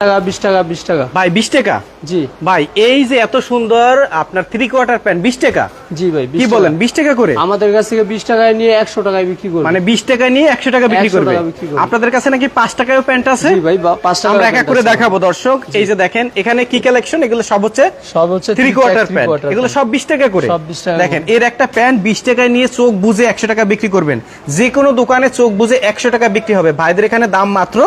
টাকা 20 টাকা 20 টাকা ভাই 20 টাকা। জি ভাই এই যে এত সুন্দর আপনার 3/4 প্যান্ট 20 টাকা। জি ভাই কি বলেন 20 টাকা করে? আমাদের কাছ থেকে 20 টাকায় নিয়ে 100 টাকায় বিক্রি করবে। মানে 20 টাকা নিয়ে 100 টাকা বিক্রি 100 করবে। টাকা বিক্রি করবে। আপনাদের কাছে নাকি 5 টাকায়ও প্যান্ট আছে? জি ভাই 5 টাকা। আমরা এক এক করে দেখাবো দর্শক। এই যে দেখেন এখানে কি কালেকশন, এগুলো সব হচ্ছে 3/4 প্যান্ট। এগুলো সব 20 টাকা করে। সব 20 টাকা। দেখেন এর একটা প্যান্ট 20 টাকায় নিয়ে চোখ বুজে 100 টাকা বিক্রি করবেন। যে কোনো দোকানে চোখ বুজে 100 টাকা বিক্রি হবে, ভাইদের এখানে দাম মাত্র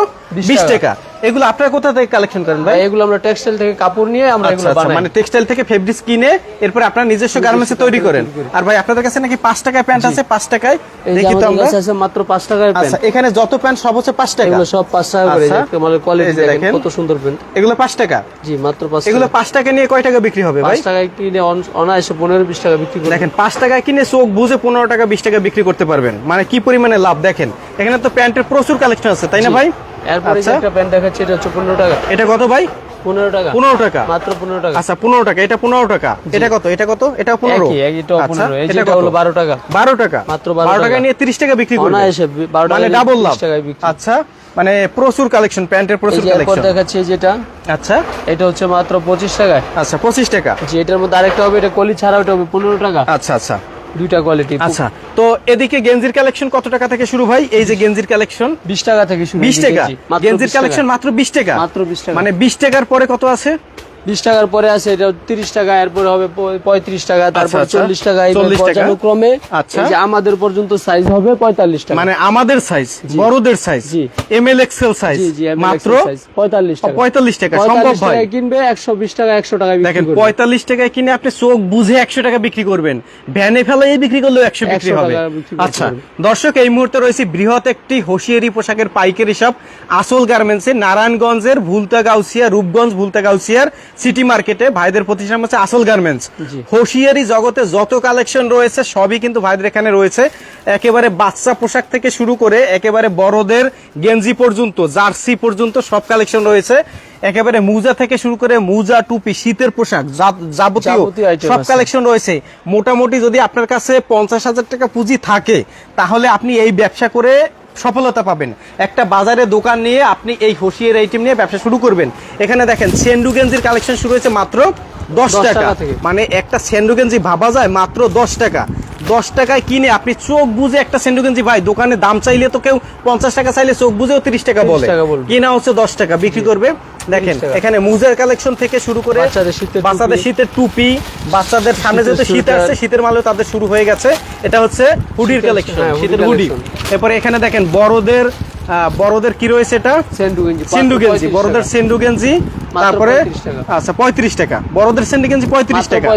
20 টাকা। এগুলো আপনারা কোথা থেকে কালেকশন করেন ভাই? এগুলো আমরা টেক্সটাইল থেকে কাপড় নিয়ে আমরা এগুলো বানাই। মানে টেক্সটাইল থেকে ফেব্রিক্স কিনে এরপর আপনারা নিজস্ব গার্মেন্টসে তৈরি করেন। আর ভাই আপনাদের কাছে নাকি 5 টাকায় প্যান্ট আছে? 5 টাকায় দেখি তো আমরা। আছে মাত্র 5 টাকায় প্যান্ট। আচ্ছা এখানে যত প্যান্ট সব হচ্ছে 5 টাকা। এগুলো সব 5 টাকা করে। মানে কোয়ালিটি দেখেন কত সুন্দর প্যান্ট। এগুলো 5 টাকা। জি মাত্র 5 টাকা। এগুলো 5 টাকা নিয়ে কয় টাকা বিক্রি হবে ভাই? 5 টাকায় কিনে অনায়াসে 15-20 টাকা বিক্রি করবে। দেখেন 5 টাকায় কিনে চোখ বুজে 15 টাকা 20 টাকা বিক্রি করতে পারবেন। মানে কি পরিমাণে লাভ দেখেন। এখানে তো প্যান্টের প্রচুর কালেকশন আছে তাই না ভাই? এরপরে একটা প্যান্ট দেখাচ্ছি, এটা হচ্ছে 15 টাকা। এটা কত ভাই? 15 টাকা। 15 টাকা মাত্র 15 টাকা। আচ্ছা 15 টাকা। এটা 15 টাকা। এটা কত? এটা কত? এটা 15। এটাও 15। এটা হলো 12 টাকা। 12 টাকা। মাত্র 12 টাকা নিয়ে 30 টাকা বিক্রি করবে। অনায়াসে 12 টাকা মানে ডাবল লাভ। 30 টাকায় বিক্রি। আচ্ছা মানে প্রচুর কালেকশন, প্যান্টের প্রচুর এরপর কালেকশন। দেখাচ্ছি যেটা, আচ্ছা এটা হচ্ছে মাত্র 25 টাকায়। আচ্ছা 25 টাকা। জি এটার মধ্যে আরেকটা হবে, এটা কলি ছাড়া, ওটা হবে 15 টাকা। আচ্ছা আচ্ছা দুইটা কোয়ালিটি। আচ্ছা তো এদিকে গেঞ্জির কালেকশন কত টাকা থেকে শুরু ভাই? এই যে গেঞ্জির কালেকশন 20 টাকা থেকে শুরু। 20 টাকা। গেঞ্জির কালেকশন মাত্র 20 টাকা। মাত্র 20 টাকা। মানে 20 টাকার পরে কত আছে? 20 টাকার পরে আছে এটা 30 টাকা, এরপরে হবে 35 টাকা, তারপর আচ্ছা, 40 টাকা, এই 40 টাকা। পর্যায়ক্রমে। আচ্ছা। এই যে আমাদের পর্যন্ত সাইজ হবে 45 টাকা। মানে আমাদের সাইজ, বড়দের সাইজ, জি। এমএল এক্সেল সাইজ জি জি মাত্র 45 টাকা। 45 টাকা। সম্ভব ভাই? টাকা কিনবে 120 টাকা 100 টাকা বিক্রি দেখেন করবে। 45 টাকায় কিনে আপনি চোখ বুঝে 100 টাকা বিক্রি করবেন। ভ্যানে ফেলাই বিক্রি করলেও 100 বিক্রি 100 হবে। টাকা বিক্রি করতে আচ্ছা পারবে। দর্শক এই মুহূর্তে রয়েছে বৃহৎ একটি হোশিয়ারি পোশাকের পাইকারি শপ আসল গার্মেন্টসে, নারায়ণগঞ্জের ভুলতা গাউসিয়া, রূপগঞ্জ ভুলতা গাউসিয়ার সিটি মার্কেটে। ভাইদের প্রতিষ্ঠান হচ্ছে আসল গার্মেন্টস। হোশিয়ারি জগতে যত কালেকশন রয়েছে সবই কিন্তু ভাইদের এখানে রয়েছে। একেবারে বাচ্চা পোশাক থেকে শুরু করে একেবারে বড়দের গেঞ্জি পর্যন্ত, জার্সি পর্যন্ত সব কালেকশন রয়েছে। একেবারে মোজা থেকে শুরু করে মোজা, টুপি, শীতের পোশাক, যাবতীয় item সব আছে। কালেকশন রয়েছে। মোটামুটি যদি আপনার কাছে 50,000 টাকা পুঁজি থাকে তাহলে আপনি এই ব্যবসা করে সফলতা পাবেন। একটা বাজারে দোকান নিয়ে আপনি এই হোশিয়ার আইটেম নিয়ে ব্যবসা শুরু করবেন। এখানে দেখেন সেন্ডু গেঞ্জির কালেকশন শুরু হয়েছে মাত্র 10 টাকা থেকে। মানে একটা সেন্ডু গেঞ্জি ভাবা যায় মাত্র 10 টাকা। 10 টাকায় কিনে আপনি চোখ বুঝে একটা সেন্ডু গেঞ্জি, ভাই দোকানে দাম চাইলে তো কেউ 50 টাকা চাইলে চোখ বুঝেও 30 টাকা বলে, কিনা হচ্ছে 10 টাকা বিক্রি করবে। দেখেন এখানে মুজার কালেকশন থেকে শুরু করে বাচ্চাদের শীতের টুপি, বাচ্চাদের সামনে যেহেতু শীত আসছে শীতের মালও তাদের শুরু হয়ে গেছে। এটা হচ্ছে হুডির কালেকশন, শীতের হুডি। এরপরে এখানে দেখেন বড়দের কি রয়েছে, এটা সেন্ডু গেঞ্জি, বড়দের সেন্ডু গেঞ্জি। তারপরে আচ্ছা 35 টাকা বড়দের সেন্ডু গেঞ্জি 35 টাকা।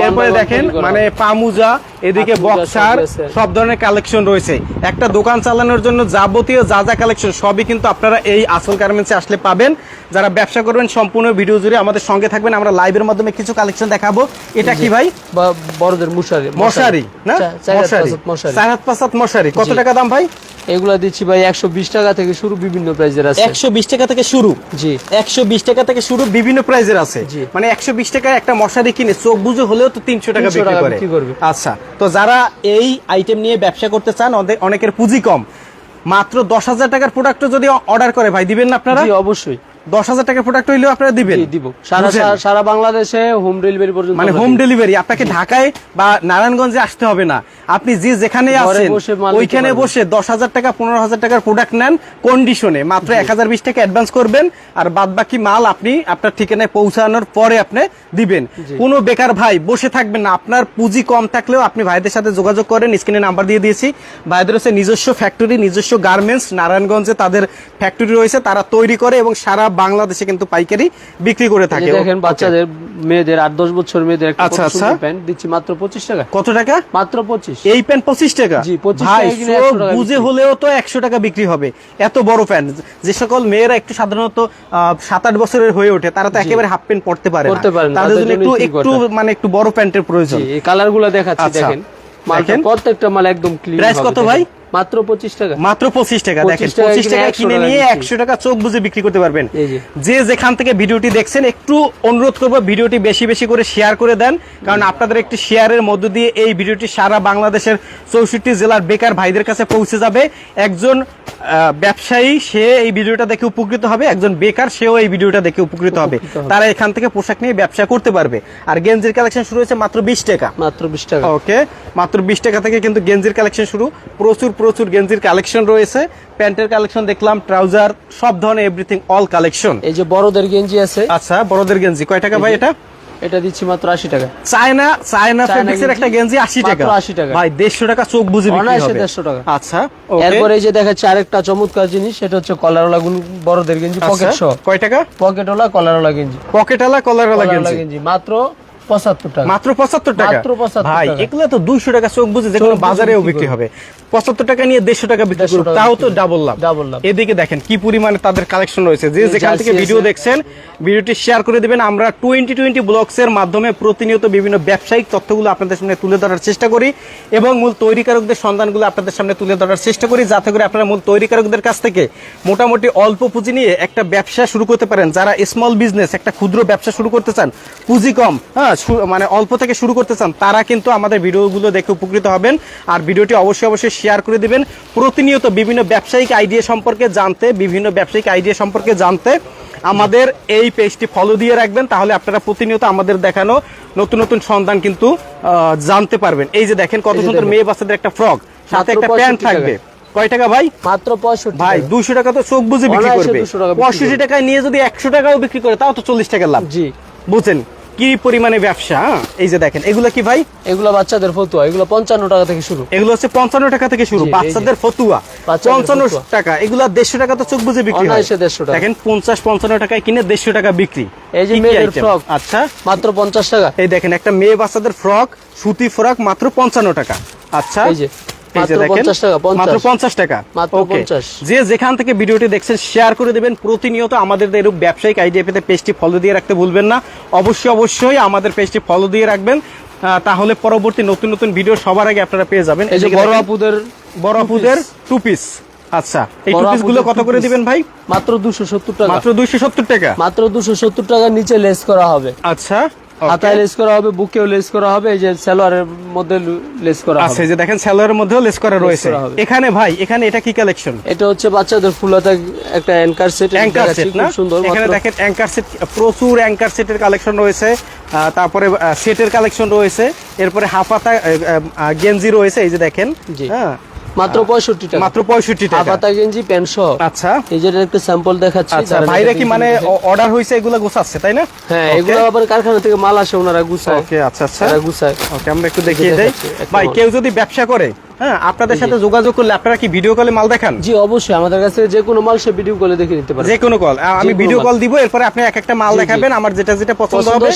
এরপরে দেখেন মানে পামুজা, এদিকে বক্সার, সব ধরনের কালেকশন রয়েছে। একটা দোকান চালানোর জন্য যাবতীয় যা যা কালেকশন সবই কিন্তু আপনারা এই আসল গার্মেন্টসে আসলে পাবেন। যারা ব্যবসা করবেন সম্পূর্ণ ভিডিও জুড়ে আমাদের সঙ্গে থাকবেন। আমরা লাইভের মাধ্যমে কিছু কালেকশন দেখাবো। এটা কি ভাই? বড়দের মশারি না মশারি, 4-5 মশারি। কত টাকা দাম ভাই? এগুলা দিচ্ছি ভাই 120 টাকা থেকে শুরু, বিভিন্ন প্রাইজের আছে। 120 টাকা থেকে শুরু? জি 120 টাকা থেকে শুরু, বিভিন্ন প্রাইজের আছে। মানে 120 টাকায় একটা মশারি কিনে চোখ বুঝে হলেও তো 300 টাকা বিক্রি করবে। আচ্ছা তো যারা এই আইটেম নিয়ে ব্যবসা করতে চান, অনেকের পুঁজি কম, মাত্র 10,000 টাকার প্রোডাক্ট যদি অর্ডার করে ভাই দিবেন না আপনারা? জি অবশ্যই। 10,000 টাকার প্রোডাক্ট হইলেও আপনারা দিবেন? দিব। সারা বাংলাদেশে হোম ডেলিভারি পর্যন্ত। মানে হোম ডেলিভারি, আপনাকে ঢাকায় বা নারায়ণগঞ্জে আসতে হবে না। আপনি যেখানে আছেন ওইখানে বসে 10,000 টাকা 15,000 টাকার প্রোডাক্ট নেন কন্ডিশনে, মাত্র 1020 টাকা অ্যাডভান্স করবেন আর বাদ বাকি মাল আপনি আপনার ঠিকানায় পৌঁছানোর পরে আপনি দিবেন। কোনো বেকার ভাই বসে থাকবেন না। আপনার পুঁজি কম থাকলেও আপনি ভাইদের সাথে যোগাযোগ করেন, স্ক্রিনে নাম্বার দিয়ে দিয়েছি। ভাইদের হচ্ছে নিজস্ব ফ্যাক্টরি, নিজস্ব গার্মেন্টস, নারায়ণগঞ্জে তাদের ফ্যাক্টরি রয়েছে, তারা তৈরি করে এবং সারা বাংলাদেশে কিন্তু পাইকারি বিক্রি করে থাকে। দেখেন বাচ্চাদের, মেয়েদের 8-10 বছর মেয়েদের একটা প্যান্ট দিচ্ছি মাত্র 25 টাকা। কত টাকা? মাত্র 25। এই প্যান্ট 25 টাকা? জি 25 ভাই টাকা কিনে 100 টাকা বুঝে হলেও তো 100 টাকা বিক্রি হবে এত বড় প্যান্ট। যে সকল মেয়েরা একটু সাধারণত 7-8 বছরের হয়ে ওঠে তারা তো একেবারে হাফ প্যান্ট পরতে পারে না, তাদের জন্য একটু মানে একটু বড় প্যান্টের প্রয়োজন। এই কালারগুলো দেখাচ্ছি, দেখেন প্রত্যেকটা মাল একদম ক্লিন। প্রাইস কত ভাই? মাত্র 25 টাকা, মাত্র 25 টাকা। দেখেন 25 টাকা কিনে নিয়ে 100 টাকা চোখ বুঝে বিক্রি করতে পারবেন। যে যেখান থেকে ভিডিওটি দেখছেন একটু অনুরোধ করব ভিডিওটি বেশি বেশি করে শেয়ার করে দেন, কারণ আপনাদের একটি শেয়ারের মধ্য দিয়ে এই ভিডিওটি সারা বাংলাদেশের 64 জেলার বেকার ভাইদের কাছে পৌঁছে যাবে। একজন ব্যবসায়ী সে এই ভিডিওটা দেখে উপকৃত হবে, একজন বেকার সেও এই ভিডিওটা দেখে উপকৃত হবে। তারা এখান থেকে পোশাক নিয়ে ব্যবসা করতে পারবে। আর গেঞ্জির কালেকশন শুরু হয়েছে মাত্র 20 টাকা, মাত্র 20 টাকা। ওকে, মাত্র 20 টাকা থেকে কিন্তু গেঞ্জির কালেকশন শুরু। প্রচুর গেঞ্জির কালেকশন রয়েছে। প্যান্টের কালেকশন দেখলাম, ট্রাউজার, সব ধরনের এভরিথিং অল কালেকশন। এই যে বড়দের গেঞ্জি আছে। আচ্ছা, বড়দের গেঞ্জি কয় টাকা ভাই? এটা দিচ্ছি মাত্র 80 টাকা। চায়না ফেব্রিক্সের একটা গেঞ্জি 80 টাকা, মাত্র 80 টাকা ভাই 150 টাকা চোখ বুঝে বিক্রি হবে। 150 টাকা। আচ্ছা, এরপরে এই যে দেখাচ্ছি আরেকটা চমৎকার জিনিস, সেটা হচ্ছে কলারওয়ালা বড়দের গেঞ্জি, পকেট সহ। কয় টাকা? পকেটওয়ালা কলারওয়ালা গেঞ্জি, পকেটওয়ালা কলারওয়ালা গেঞ্জি মাত্র 75 টাকা, মাত্র 75 টাকা। মাত্র 75 ভাই টাকা। এগুলো তো 200 টাকা চোখ বুঝে যে কোনো বাজারেও বিক্রি হবে। 75 টাকা নিয়ে 150 টাকা বিক্রি করুন, তাও তো ডাবল লাভ। এদিকে দেখেন কি পরিমাণে তাদের কালেকশন রয়েছে। যে যেখান থেকে ভিডিও দেখছেন ভিডিওটি শেয়ার করে দিবেন। আমরা 2020 ব্লগস এর মাধ্যমে প্রতিনিয়ত বিভিন্ন ব্যবসায়িক তথ্যগুলো আপনাদের সামনে তুলে ধরার চেষ্টা করি এবং মূল তৈরিকারকদের সন্ধানগুলো আপনাদের সামনে তুলে ধরার চেষ্টা করি, যাতে করে আপনারা মূল তৈরিকারকদের কাছ থেকে মোটামুটি অল্প পুঁজি নিয়ে একটা ব্যবসা শুরু করতে পারেন। যারা স্মল বিজনেস, একটা ক্ষুদ্র ব্যবসা শুরু করতে চান, পুঁজি কম, হ্যাঁ মানে অল্প থেকে শুরু করতে চান, তারা কিন্তু আমাদের ভিডিওগুলো দেখে উপকৃত হবেন। আর ভিডিওটি অবশ্যই শেয়ার করে দিবেন। প্রতিনিয়ত বিভিন্ন ব্যবসায়িক আইডিয়া সম্পর্কে জানতে আমাদের এই পেজটি ফলো দিয়ে রাখবেন, তাহলে আপনারা প্রতিনিয়ত আমাদের দেখানো নতুন সন্ধান কিন্তু জানতে পারবেন। এই যে দেখেন কত সুন্দর মেয়ে বাচ্চাদের একটা ফ্রক, সাথে একটা প্যান্ট থাকবে। কয় টাকা ভাই? মাত্র 65 ভাই 200 টাকা তো চোখ বুঝে বিক্রি করবে। 65 টাকায় নিয়ে যদি 100 টাকাও বিক্রি করে তাও তো 40 টাকা লাভ। জি, বুঝছেন কি পরিমাণে ব্যবসা। এই যে দেখেন এগুলো কি ভাই? এগুলো বাচ্চাদের ফতুয়া, এগুলো 55 টাকা থেকে শুরু। এগুলো হচ্ছে 55 টাকা থেকে শুরু, বাচ্চাদের ফতুয়া 55 টাকা। এগুলা 150 টাকা তো চোখ বুঝে বিক্রি হয়। দেখেন 50-55 টাকায় কিনে 150 টাকা বিক্রি। এই যে মেয়েদের ফ্রক, আচ্ছা মাত্র 50 টাকা। এই দেখেন একটা মেয়ে বাচ্চাদের ফ্রক, সুতি ফ্রক মাত্র 55 টাকা। আচ্ছা, এই যে মাত্র 50 টাকা, মাত্র 50 টাকা। ওকে, যে যেখান থেকে ভিডিওটি দেখছেন শেয়ার করে দিবেন। প্রতিনিয়ত আমাদের এরূপ ব্যবসায়িক আইডিয়া পেতে পেজটি ফলো দিয়ে রাখতে ভুলবেন না। অবশ্যই আমাদের পেজটি ফলো দিয়ে রাখবেন, তাহলে পরবর্তী নতুন ভিডিও সবার আগে আপনারা পেয়ে যাবেন। এই যে বড় আপুদের টু পিস। আচ্ছা, এই টু পিস গুলো কত করে দিবেন ভাই? মাত্র 270 টাকা। মাত্র 270 টাকা। মাত্র 270 টাকা। নিচে লেস করা হবে। আচ্ছা, হাতায় লেস করা হবে, বুকেও লেস করা হবে, এই যে সালোয়ারের মধ্যে লেস করা হবে। আচ্ছা, এই যে দেখেন সালোয়ারের মধ্যেও লেস করা রয়েছে। এখানে ভাই, এখানে এটা কি কালেকশন? এটা হচ্ছে বাচ্চাদের ফুল হাতা একটা অ্যাঙ্কার সেট। খুব সুন্দর। এখানে দেখেন অ্যাঙ্কার সেট, প্রচুর অ্যাঙ্কার সেটের কালেকশন রয়েছে। তারপরে সেটের কালেকশন রয়েছে, এরপরে হাফ হাতা গেঞ্জি রয়েছে। এই যে দেখেন, হ্যাঁ মাত্র 65 টাকা। মাত্র 65 টাকা। হাফ হাতা গেঞ্জি, প্যান্ট সহ। আচ্ছা, এই যে একটা স্যাম্পল দেখাচ্ছি। আচ্ছা, ভাইরা কি মানে অর্ডার হইছে এগুলা গোছাচ্ছে, তাই না? হ্যাঁ, এগুলো আবার কারখানা থেকে মাল আসে, ওনারা গুছায়। ওকে, আচ্ছা, গুছায়। ওকে, আমরা একটু দেখিয়ে দেই। ভাই কেউ যদি ব্যবসা করে, হ্যাঁ, আপনাদের সাথে যোগাযোগ করলে আপনারা কি ভিডিও কলে মাল দেখান? জি, অবশ্যই। আমাদের কাছে যে কোনো মাল সে ভিডিও কলে দেখে নিতে পারে। যে কোনো কল, আমি ভিডিও কল দিব, এরপরে আপনি এক একটা মাল দেখাবেন, আমার যেটা পছন্দ হবে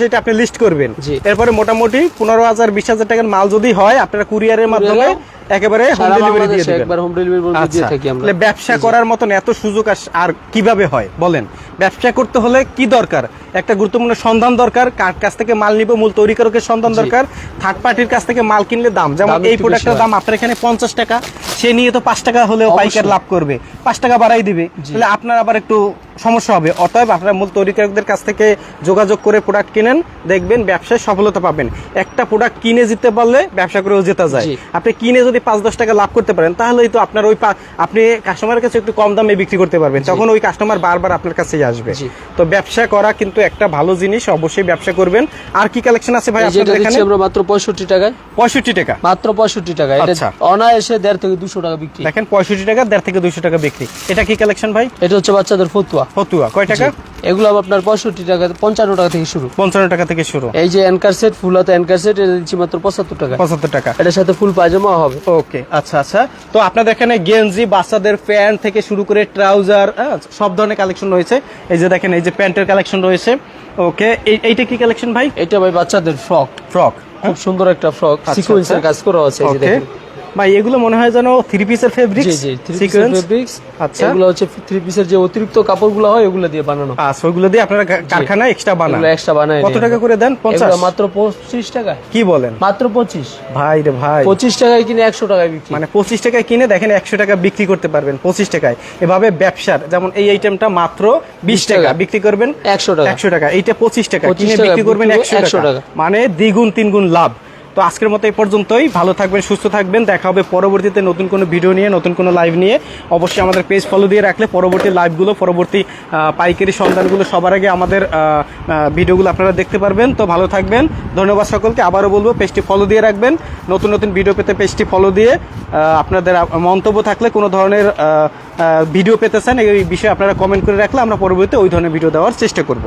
সেটা আপনি লিস্ট করবেন। এরপরে মোটামুটি 15,000 20,000 টাকার মাল যদি হয়, আপনারা কুরিয়ারের মাধ্যমে একেবারে হোম ডেলিভারি দিয়ে দিবেন। একবার হোম ডেলিভারি দিয়ে থাকি আমরা। তাহলে ব্যবসা করার মতন এত সুযোগ আর কিভাবে হয় বলেন? ব্যবসা করতে হলে কি দরকার? একটা গুরুত্বপূর্ণ সন্ধান দরকার। কার কাছ থেকে মাল নিব, মূল তৈরিকারকের সন্ধান দরকার। থার্ড পার্টির কাছ থেকে মাল কিনলে দাম, যেমন এই প্রোডাক্টের দাম আপনার এখানে 50 টাকা, সে নিয়ে তো 5 টাকা হলেও পাইকার লাভ করবে, 5 টাকা বাড়াই দিবে, তাহলে আপনার আবার একটু সমস্যা হবে। অতএব আপনারা মূল তৈরিকারকদের কাছ থেকে যোগাযোগ করে প্রোডাক্ট কিনেন, দেখবেন ব্যবসায় সফলতা পাবেন। একটা প্রোডাক্ট কিনে জিততে পারলে ব্যবসা করেও জেতা যায়। আপনি কিনে যদি 5-10 টাকা লাভ করতে পারেন, তাহলেই তো আপনার আপনি কাস্টমারের কাছে একটু কম দামে বিক্রি করতে পারবেন, তখন ওই কাস্টমার বারবার আপনার কাছেই আসবে। তো ব্যবসা করা কিন্তু একটা ভালো জিনিস, অবশ্যই ব্যবসা করবেন। আর কি কালেকশন আছে ভাই আপনাদের এখানে? আমরা মাত্র 65 টাকায়। 65 টাকা, মাত্র 65 টাকা। এটা অনায়াসে 1.5 থেকে 200 টাকা বিক্রি। দেখেন 65 টাকা, 1.5 থেকে 200 টাকা বিক্রি। এটা কি কালেকশন ভাই? এটা হচ্ছে বাচ্চাদের ফতুয়া। ফতুয়া কয় টাকা? এগুলো আপনার 65 টাকা, 55 টাকা থেকে শুরু। 55 টাকা থেকে শুরু। এই যে অ্যাঙ্কার সেট, ফুল হাতা অ্যাঙ্কার সেট, এটা দিচ্ছি মাত্র 75 টাকা। 75 টাকা। এটার সাথে ফুল পায়জামা হবে। ওকে, আচ্ছা। তো আপনাদের এখানে গেঞ্জি, বাচ্চাদের প্যান্ট থেকে শুরু করে ট্রাউজার, সব ধরনের কালেকশন রয়েছে। এই যে দেখেন, এই যে প্যান্টের কালেকশন রয়েছে। ওকে, এইটা কি কালেকশন ভাই? এটা ভাই বাচ্চাদের ফ্রক। খুব সুন্দর একটা ফ্রক, সিকোয়েন্সের কাজ করা আছে। এই যে দেখেন, ভাই এগুলো মনে হয় যেন 3 পিসের ফেব্রিক জি জি 3 পিসের ফেব্রিক্স। আচ্ছা, এগুলো হচ্ছে 3 পিসের যে অতিরিক্ত কাপড়গুলো হয় ওগুলো দিয়ে বানানো। আচ্ছা, ওইগুলো দিয়ে আপনারা কারখানায় এক্সট্রা বানান? এগুলো এক্সট্রা বানায়। কত টাকা করে দেন? 50? এগুলো মাত্র 25 টাকা। কি বলেন? মাত্র 25। ভাই রে ভাই, 25 টাকায় কিনে 100 টাকায় বিক্রি। মানে 25 টাকায় কিনে দেখেন 100 টাকা বিক্রি করতে পারবেন 25 টাকায়। এভাবে ব্যবসার, যেমন এই আইটেমটা মাত্র 20 টাকা বিক্রি করবেন 100 টাকা। 100 টাকা, এইটা 25 টাকা 25 কিনে টাকা বিক্রি করবেন বিক্রি 100 টাকা, মানে দ্বিগুণ তিনগুণ লাভ। তো আজকের মতো এই পর্যন্তই। ভালো থাকবেন, সুস্থ থাকবেন, দেখা হবে পরবর্তীতে নতুন কোনো ভিডিও নিয়ে, নতুন কোনো লাইভ নিয়ে। অবশ্যই আমাদের পেজ ফলো দিয়ে রাখলে পরবর্তী লাইভগুলো, পরবর্তী পাইকারি সন্ধানগুলো সবার আগে আমাদের ভিডিওগুলো আপনারা দেখতে পারবেন। তো ভালো থাকবেন, ধন্যবাদ সকলকে। আবারও বলবো পেজটি ফলো দিয়ে রাখবেন, নতুন নতুন ভিডিও পেতে পেজটি ফলো দিয়ে আপনাদের মন্তব্য থাকলে কোনো ধরনের ভিডিও পেতে চান এই বিষয়ে আপনারা কমেন্ট করে রাখলে আমরা পরবর্তীতে ওই ধরনের ভিডিও দেওয়ার চেষ্টা করব।